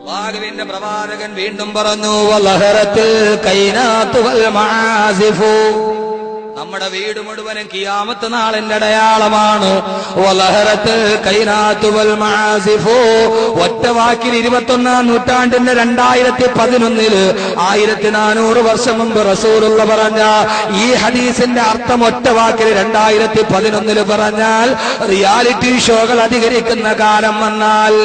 അല്ലാഹുവിന്റെ പ്രവാചകൻ വീണ്ടും പറഞ്ഞു, വലഹറത്തിൽ കൈനാത്തു വൽ മആസിഫു. നമ്മുടെ വീട് മുഴുവനും ഖിയാമത്ത് നാളിന്റെ അടയാളമാണ്. വലഹറത്തിൽ കൈനാത്തു വൽ മആസിഫു. ഒറ്റ വാക്കിൽ 21-ാം നൂറ്റാണ്ടിന്റെ 2011 1400 വർഷം മുമ്പ് റസൂലുള്ള പറഞ്ഞ ഈ ഹദീസിന്റെ അർത്ഥം ഒറ്റ വാക്കിൽ 2011 പറഞ്ഞാൽ റിയാലിറ്റി ഷോകൾ അധികരിക്കുന്ന കാലം വന്നാൽ,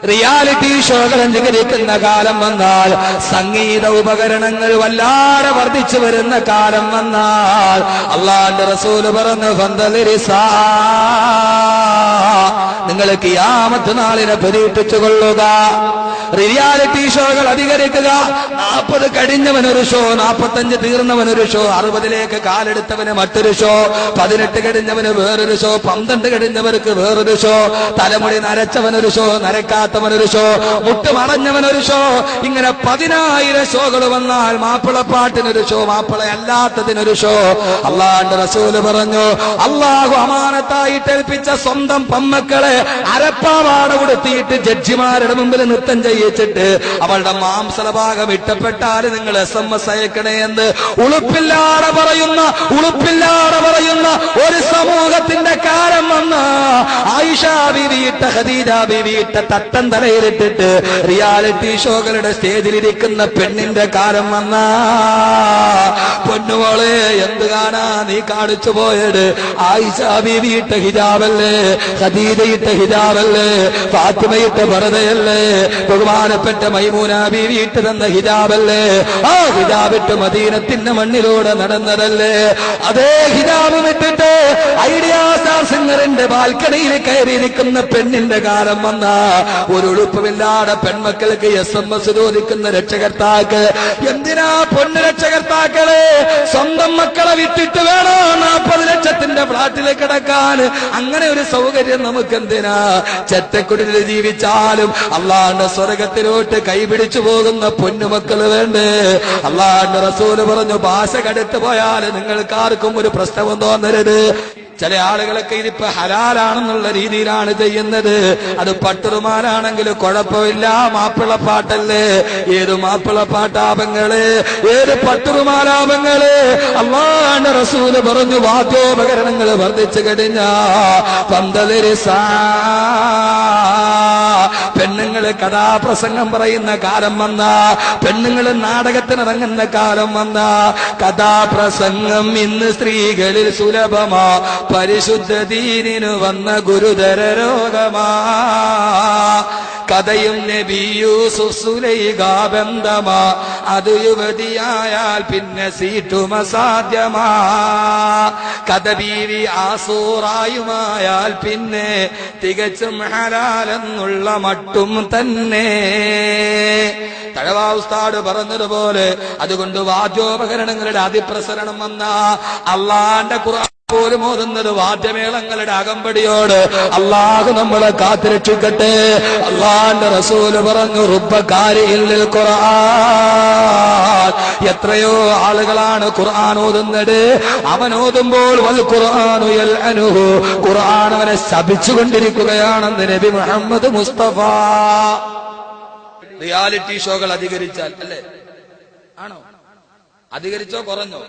റിയാലിറ്റി ഷോകൾ അധികരിക്കുന്ന കാലം വന്നാൽ, സംഗീത ഉപകരണങ്ങൾ വല്ലാതെ വർദ്ധിച്ചു വരുന്ന കാലം വന്നാൽ, അല്ലാഹുവിന്റെ റസൂല് പറഞ്ഞു, ഫന്തലിരിസാ, നിങ്ങൾ ഖിയാമത്ത് നാളിനെ പ്രതീക്ഷിച്ചുകൊള്ളുക. റിയാലിറ്റി ഷോകൾ അധികരിക്കുക. 40 കഴിഞ്ഞവനൊരു ഷോ, 45 തീർന്നവനൊരു ഷോ, 60ലേക്ക് കാലെടുത്തവന് മറ്റൊരു ഷോ, 18 കഴിഞ്ഞവന് വേറൊരു ഷോ, 12 കഴിഞ്ഞവർക്ക് വേറൊരു ഷോ, തലമുടി നരച്ചവനൊരു ഷോ, നരക്കാത്തവനൊരു ഷോ, മുട്ടുമറഞ്ഞവനൊരു ഷോ, ഇങ്ങനെ 10,000 ഷോകൾ വന്നാൽ മാപ്പിളപ്പാട്ടിനൊരു ഷോ, മാപ്പിളയല്ലാത്തതിനൊരു ഷോ. അല്ലാഹുവിന്റെ റസൂല് പറഞ്ഞു, അല്ലാഹു അമാനത്തായിട്ട് ഏൽപ്പിച്ച സ്വന്തം പെമ്മക്കളെ അരപ്പാവാട കൊടുത്തിട്ട് ജഡ്ജിമാരുടെ മുമ്പിൽ നൃത്തം ചെയ്യിച്ചിട്ട് അവളുടെ മാംസഭാഗം ഇഷ്ടപ്പെട്ടാൽ നിങ്ങൾ SMS അയക്കണേ എന്ന് ഉളുപ്പില്ലാതെ പറയുന്ന ഒരു സമൂഹത്തിന്റെ കാലം വന്ന ആയിഷ ബീവിയിട്ട, ഖദീജ ബീവിയിട്ട തട്ടം തലയിലിട്ടിട്ട് റിയാലിറ്റി ഷോകളുടെ സ്റ്റേജിലിരിക്കുന്ന പെണ്ണിന്റെ കാലം വന്ന, പൊന്നുമോളെ എന്ത് കാണാ നീ കാണിച്ചു പോയത്? ആയിഷ ബീവിയിട്ട ഹിജാബല്ലേ, ഖദീജയിട്ട ഹിജാബല്ലേ, ഫാത്തിമയിട്ട പർദയല്ലേ, ബഹുമാനപ്പെട്ട മൈമൂന ബീവി ഇട്ട് തന്ന ഹിജാബല്ലേ? ആ ഹിജാബിട്ട് മദീനത്തിന്റെ മണ്ണിലൂടെ നടന്നതല്ലേ? അതേ ഹിജാബ് വിട്ടിട്ട് ഐഡിയ സ്റ്റാർ സിംഗറിന്റെ ബാൽക്കണിയിൽ കയറിയിരിക്കുന്ന പെണ്ണിന്റെ കാലം വന്ന, ഒരു ഉളുപ്പമില്ലാതെ പെൺമക്കൾക്ക് SMS ചോദിക്കുന്ന രക്ഷകർത്താക്ക്, എന്തിനാ പൊന്നു രക്ഷകർത്താക്കളെ സ്വന്തം മക്കളെ വിട്ടിട്ട് വേണോ 40 ലക്ഷത്തിന്റെ ഫ്ളാറ്റിൽ കിടക്കാൻ? അങ്ങനെ ഒരു സൗകര്യം നമുക്ക് എന്തിനാ? ചെറ്റക്കുടിൽ ജീവിച്ചാലും അള്ളാഹുവിന്റെ സ്വർഗത്തിലോട്ട് കൈപിടിച്ചു പോകുന്ന പൊന്നുമക്കള് വേണ്ടേ? അള്ളാഹുവിന്റെ റസൂല് പറഞ്ഞു, ഭാഷ കടുത്തു പോയാൽ നിങ്ങൾക്കാർക്കും ഒരു പ്രശ്നവും തോന്നരുത്. ചില ആളുകളൊക്കെ ഇതിപ്പോ ഹലാലാണെന്നുള്ള രീതിയിലാണ് ചെയ്യുന്നത്. അത് പട്ടുറുമാലാണെങ്കിൽ കുഴപ്പമില്ല, മാപ്പിളപ്പാട്ടല്ലേ? ഏത് മാപ്പിളപ്പാട്ടാപങ്ങള്, ഏത് പട്ടുറുമാലാപങ്ങള്? അല്ലാഹുവിന്റെ റസൂല് പറഞ്ഞു, വാദ്യോപകരണങ്ങൾ വർദ്ധിച്ചു കഴിഞ്ഞ പന്തലിരിസാ, പെണ്ണുങ്ങള് കഥാപ്രസംഗം പറയുന്ന കാലം വന്ന, പെണ്ണുങ്ങള് നാടകത്തിനിറങ്ങുന്ന കാലം വന്ന, കഥാപ്രസംഗം ഇന്ന് സ്ത്രീകളിൽ സുലഭമാ, പരിശുദ്ധ ദീനിനു വന്ന ഗുരുതര രോഗമാ. കഥയും നബി യൂസുഫ് സുലൈഖാ ബന്ധമാ, അത് യുവതിയായാൽ പിന്നെ സീറ്റും അസാധ്യമാ. കഥ ബീവി ആസൂറായുമായാൽ പിന്നെ തികച്ചും ഹലാലെന്നുള്ള മട്ടും തന്നെ. തഴവാ ഉസ്താദ് പറഞ്ഞതുപോലെ അതുകൊണ്ട് വാദ്യോപകരണങ്ങളുടെ അതിപ്രസരണം വന്ന, അള്ളാന്റെ ഖുർആൻ പോലും ഓതുന്നത് വാദ്യമേളങ്ങളുടെ അകമ്പടിയോട്. അള്ളാഹു നമ്മളെ കാത്തുരക്ഷിക്കട്ടെ. അള്ളാന്റെ റസൂല് പറഞ്ഞു, റുബ്ബകാരിഇൽ ഖുർആൻ, എത്രയോ ആളുകളാണ് ഖുർആൻ ഓതുന്നത്. അവൻ ഓതുമ്പോൾ വൽ ഖുർആനു യൽഅനുഹു, ഖുർആൻ അവനെ ശപിച്ചുകൊണ്ടിരിക്കുകയാണെന്ന് നബി മുഹമ്മദ് മുസ്തഫ. റിയാലിറ്റി ഷോകൾ അധികരിച്ചാൽ, അല്ലേ? ആണോ? അധികരിച്ചോ കുറഞ്ഞോ?